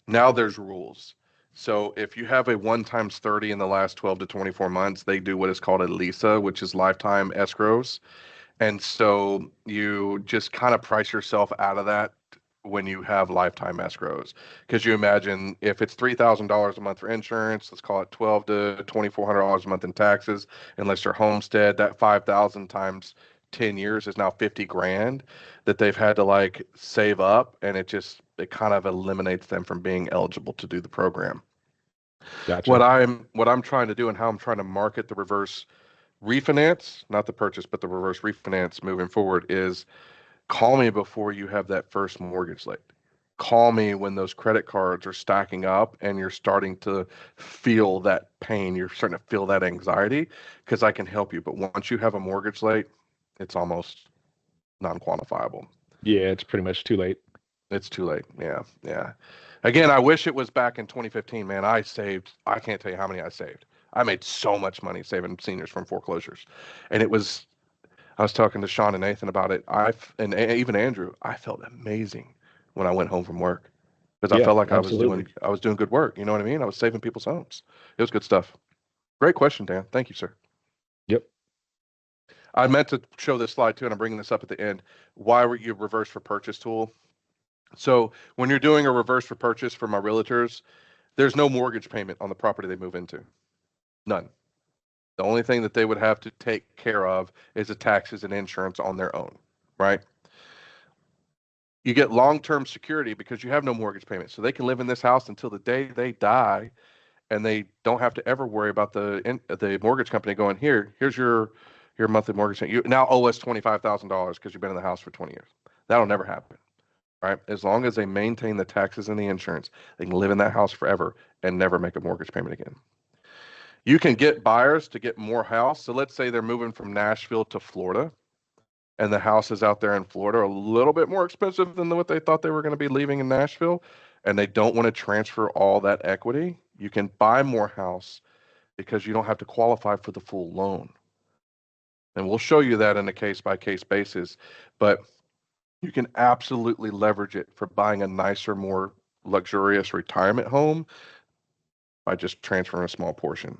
Now there's rules. So if you have a 1 times 30 in the last 12 to 24 months, they do what is called a LISA, which is lifetime escrows. And so you just kind of price yourself out of that when you have lifetime escrows. Because you imagine if it's $3,000 a month for insurance, let's call it $1,200 to $2,400 a month in taxes, unless you're homestead, that 5,000 times 10 years is now 50 grand that they've had to like save up, and it kind of eliminates them from being eligible to do the program. Gotcha. What I'm trying to do and how I'm trying to market the reverse refinance, not the purchase, but the reverse refinance moving forward is call me before you have that first mortgage late. Call me when those credit cards are stacking up and you're starting to feel that pain. You're starting to feel that anxiety because I can help you. But once you have a mortgage late, it's almost non-quantifiable. Yeah, it's pretty much too late. It's too late. Yeah. Yeah. Again, I wish it was back in 2015, man. I can't tell you how many I saved. I made so much money saving seniors from foreclosures. And I was talking to Sean and Nathan about it. Even Andrew, I felt amazing when I went home from work because I Yeah, felt like absolutely. I was doing good work. You know what I mean? I was saving people's homes. It was good stuff. Great question, Dan. Thank you, sir. Yep. I meant to show this slide too, and I'm bringing this up at the end. Why were you reverse for purchase tool? So when you're doing a reverse for purchase for my realtors, there's no mortgage payment on the property they move into. None. The only thing that they would have to take care of is the taxes and insurance on their own, right? You get long-term security because you have no mortgage payment. So they can live in this house until the day they die, and they don't have to ever worry about the mortgage company going, here's your monthly mortgage. You now owe us $25,000 because you've been in the house for 20 years. That'll never happen, right? As long as they maintain the taxes and the insurance, they can live in that house forever and never make a mortgage payment again. You can get buyers to get more house. So let's say they're moving from Nashville to Florida, and the houses out there in Florida are a little bit more expensive than what they thought they were going to be leaving in Nashville, and they don't want to transfer all that equity. You can buy more house because you don't have to qualify for the full loan. And we'll show you that in a case-by-case basis, but you can absolutely leverage it for buying a nicer, more luxurious retirement home by just transferring a small portion.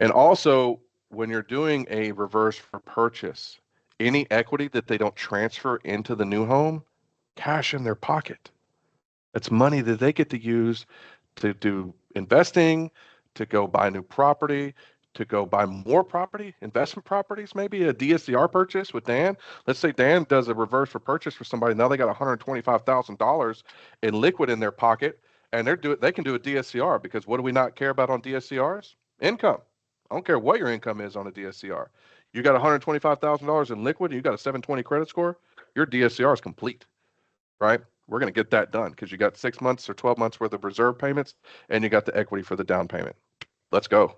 And also, when you're doing a reverse for purchase, any equity that they don't transfer into the new home, cash in their pocket. It's money that they get to use to do investing, to go buy new property, to go buy more property, investment properties, maybe a DSCR purchase with Dan. Let's say Dan does a reverse for purchase for somebody. Now they got $125,000 in liquid in their pocket, and they can do a DSCR, because what do we not care about on DSCRs? Income. I don't care what your income is on a DSCR. You got $125,000 in liquid, and you got a 720 credit score, your DSCR is complete, right? We're going to get that done because you got 6 months or 12 months worth of reserve payments, and you got the equity for the down payment. Let's go,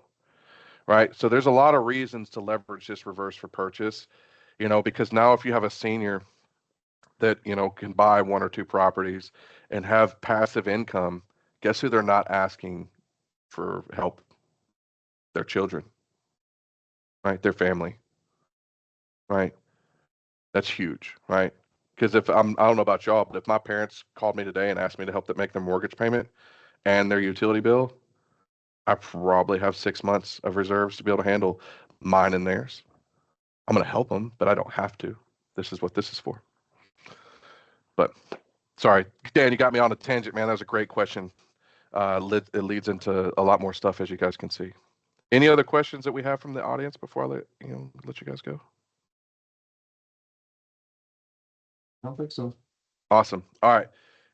right? So there's a lot of reasons to leverage this reverse for purchase, because now if you have a senior that, can buy 1 or 2 properties and have passive income, guess who they're not asking for help? Their children, right? Their family, right? That's huge, right? Because I don't know about y'all, but if my parents called me today and asked me to help them make their mortgage payment and their utility bill, I probably have 6 months of reserves to be able to handle mine and theirs. I'm going to help them, but I don't have to. This is what this is for. But sorry, Dan, you got me on a tangent, man. That was a great question. It leads into a lot more stuff, as you guys can see. Any other questions that we have from the audience before I let you guys go? I don't think so. Awesome. All right.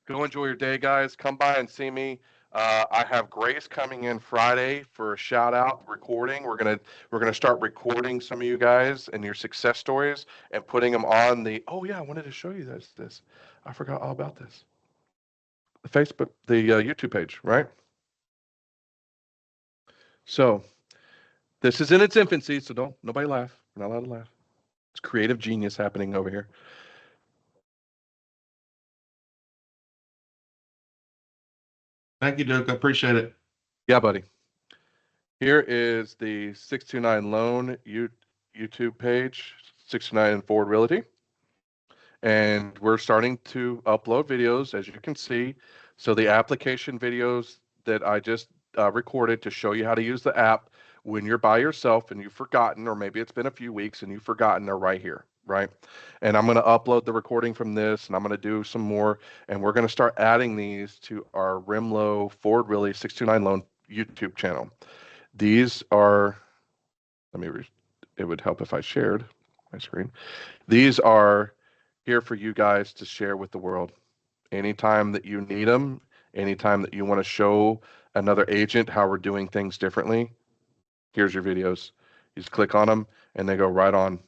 Go enjoy your day, guys. Come by and see me. I have Grace coming in Friday for a shout out recording. We're gonna start recording some of you guys and your success stories and putting them on the. Oh yeah, I wanted to show you this. I forgot all about this. The Facebook, the YouTube page, right? So this is in its infancy, so nobody laugh. We're not allowed to laugh. It's creative genius happening over here. Thank you, Duke. I appreciate it. Yeah, buddy. Here is the 629 Loan YouTube page, 629 Forward Realty. And we're starting to upload videos, as you can see. So the application videos that I just recorded to show you how to use the app when you're by yourself and you've forgotten, or maybe it's been a few weeks and you've forgotten, are right here, right? And I'm going to upload the recording from this, and I'm going to do some more, and we're going to start adding these to our REMLO Forward Realty 629 Loan YouTube channel. These are, it would help if I shared my screen. These are here for you guys to share with the world. Anytime that you need them, anytime that you want to show another agent how we're doing things differently, here's your videos. You just click on them and they go right on.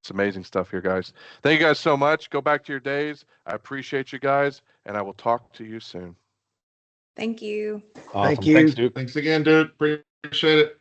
It's amazing stuff here, guys. Thank you guys so much. Go back to your days. I appreciate you guys, and I will talk to you soon. Thank you. Awesome. you. Thanks, Duke. Thanks again, Duke. Appreciate it.